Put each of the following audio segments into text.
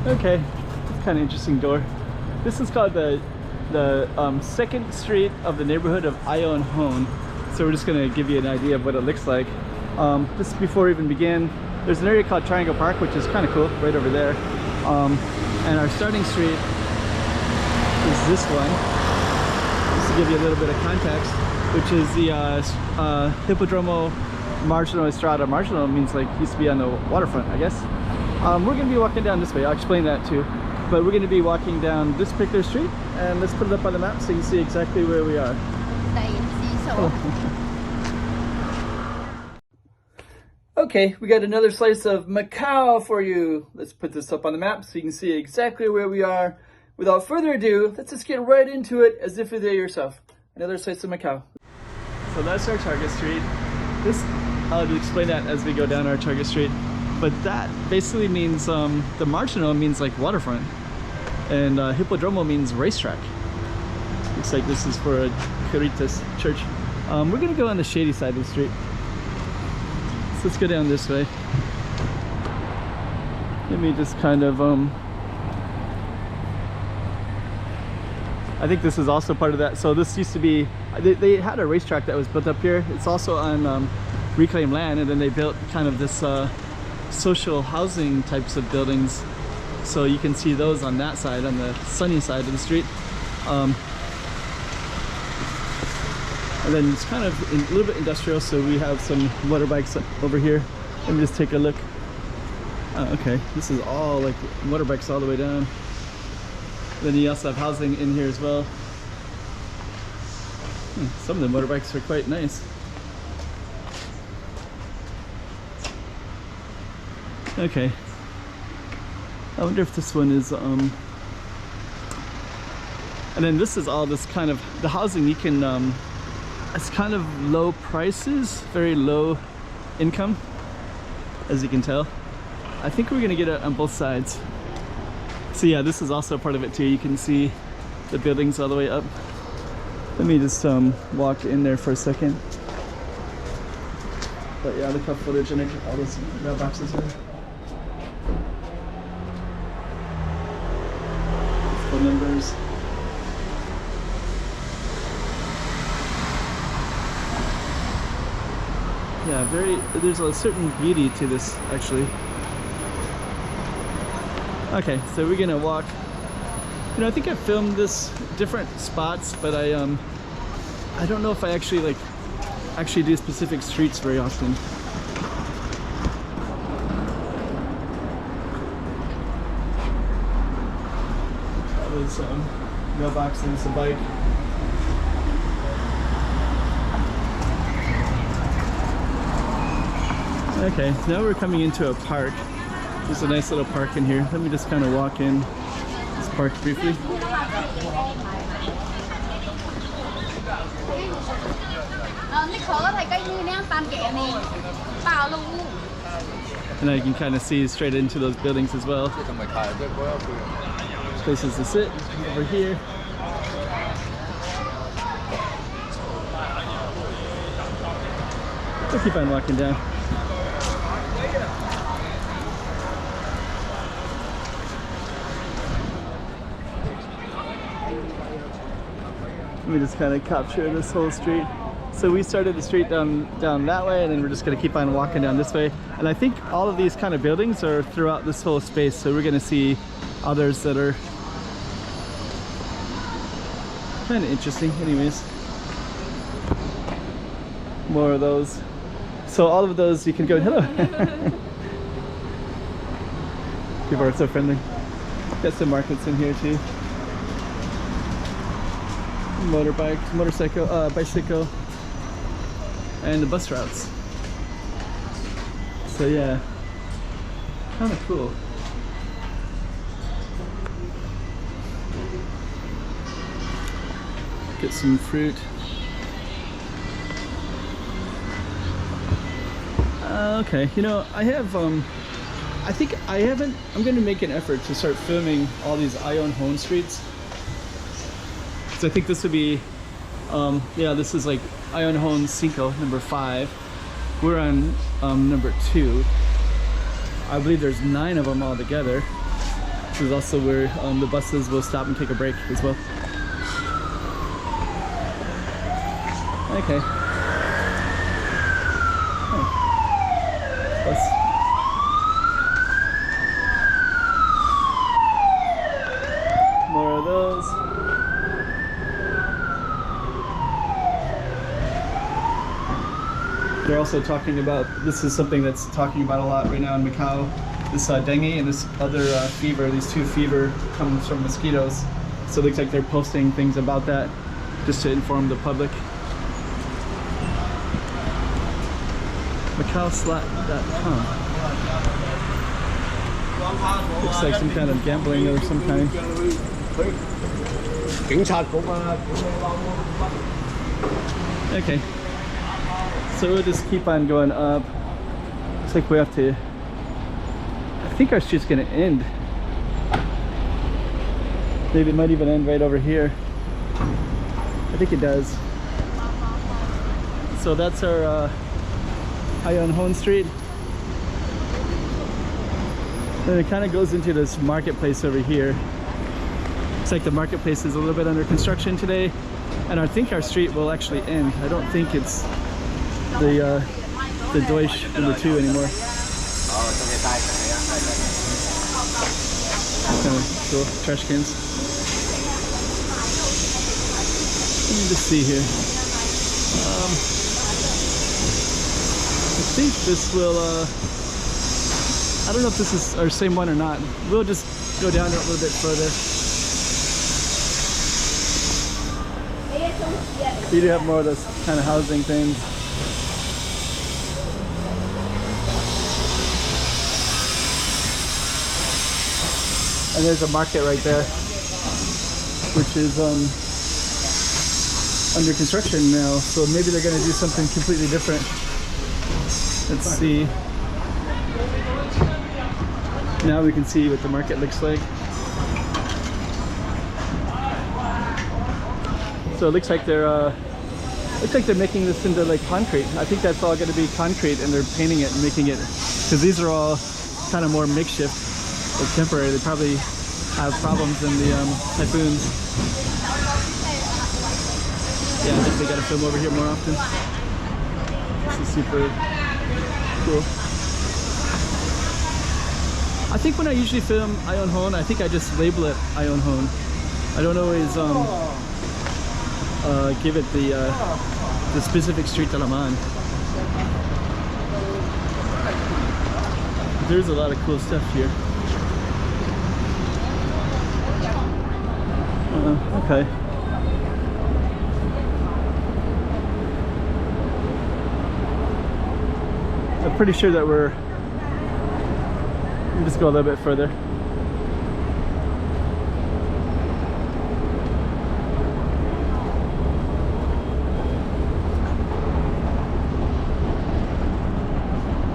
Okay, it's kind of interesting door. This is called the second street of the neighborhood of Ion Hon. So we're just gonna give you an idea of what it looks like. Just before we even begin, there's an area called Triangle Park, which is kind of cool, right over there. And our starting street is this one. Just to give you a little bit of context, which is the Hippodromo Marginal Estrada. Marginal means like used to be on the waterfront, I guess. We're gonna be walking down this way. I'll explain that too. But we're gonna be walking down this particular street, and let's put it up on the map so you can see exactly where we are. Okay, we got another slice of Macau for you. Let's put this up on the map so you can see exactly where we are. Without further ado, let's just get right into it as if you're there yourself. Another slice of Macau. So that's our target street. I'll explain that as we go down our target street. But that basically means, the marginal means like waterfront. And Hippodromo means racetrack. Looks like this is for a Caritas church. We're gonna go on the shady side of the street. So let's go down this way. Let me just kind of, I think this is also part of that. So this used to be, they had a racetrack that was built up here. It's also on reclaimed land, and then they built kind of this social housing types of buildings. So you can see those on that side, on the sunny side of the street. And then it's kind of a little bit industrial, so we have some motorbikes over here. Let me just take a look. Okay, this is all like motorbikes all the way down. Then you also have housing in here as well. Some of the motorbikes are quite nice. Okay, I wonder if this one is and then this is all this kind of the housing. You can it's kind of low prices, very low income, as you can tell. I think we're gonna get it on both sides. So yeah, this is also part of it too. You can see the buildings all the way up. Let me just walk in there for a second. But yeah, look how photogenic all those mailboxes are. Phone numbers. Yeah, there's a certain beauty to this actually. Okay, so we're gonna walk. You know, I think I filmed this different spots, but I don't know if I actually do specific streets very often. That was mailbox and it's a bike. Okay, now we're coming into a park. There's a nice little park in here. Let me just kind of walk in this park briefly. And I can kind of see straight into those buildings as well. Places to sit over here. We'll keep on walking down. Let me just kind of capture this whole street. So we started the street down that way, and then we're just going to keep on walking down this way. And I think all of these kind of buildings are throughout this whole space, so we're going to see others that are kind of interesting. Anyways, more of those. So all of those you can go, hello. People are so friendly. Got some markets in here too. Motorbike, motorcycle, bicycle, and the bus routes. So yeah, kind of cool. Get some fruit. Okay, you know, I have I think I haven't. I'm going to make an effort to start filming all these Ion Hon streets. So I think this would be, yeah, this is like Ion Hon Cinco, number 5. We're on number 2. I believe there's 9 of them all together. This is also where the buses will stop and take a break as well. Okay. Oh. Bus. More of those. They're also talking about, this is something that's talking about a lot right now in Macau, this dengue and this other fever. These two fever comes from mosquitoes. So it looks like they're posting things about that just to inform the public. MacauSlot.com. Looks like some kind of gambling of some kind. Okay. So we'll just keep on going up. Looks like we have to, I think our street's gonna end. Maybe it might even end right over here. I think it does. So that's our Ion Hon Street. Then it kind of goes into this marketplace over here. Looks like the marketplace is a little bit under construction today, and I think our street will actually end. I don't think it's the Dois number 2 anymore. Kind of cool trash cans. Let me just see here. I think this will, I don't know if this is our same one or not. We'll just go down it a little bit further. You do have more of those kind of housing things. And there's a market right there, which is under construction now. So maybe they're going to do something completely different. Let's see. Now we can see what the market looks like. So it looks like they're making this into like concrete. I think that's all going to be concrete, and they're painting it and making it, because these are all kind of more makeshift or temporary. They probably have problems in the typhoons. Yeah, I think they got to film over here more often. This is super cool. I think when I usually film Ion Hon, I think I just label it Ion Hon. I don't always give it the specific street that I'm on. There's a lot of cool stuff here. Okay. I'm pretty sure that we'll just go a little bit further.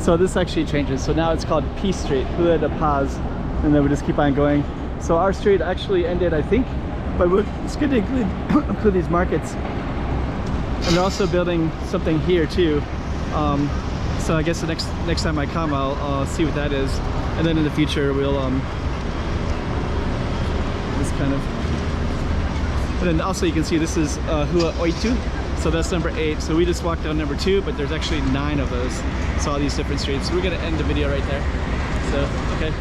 So this actually changes. So now it's called Peace Street, Rue de Paz, and then we just keep on going. So our street actually ended, I think, but it's good to include these markets. And they're also building something here too. So I guess the next time I come, I'll see what that is, and then in the future we'll this kind of. And then also you can see this is Rua 8, so that's number 8. So we just walked down number 2, but there's actually 9 of those. So all these different streets. So we're gonna end the video right there. So okay.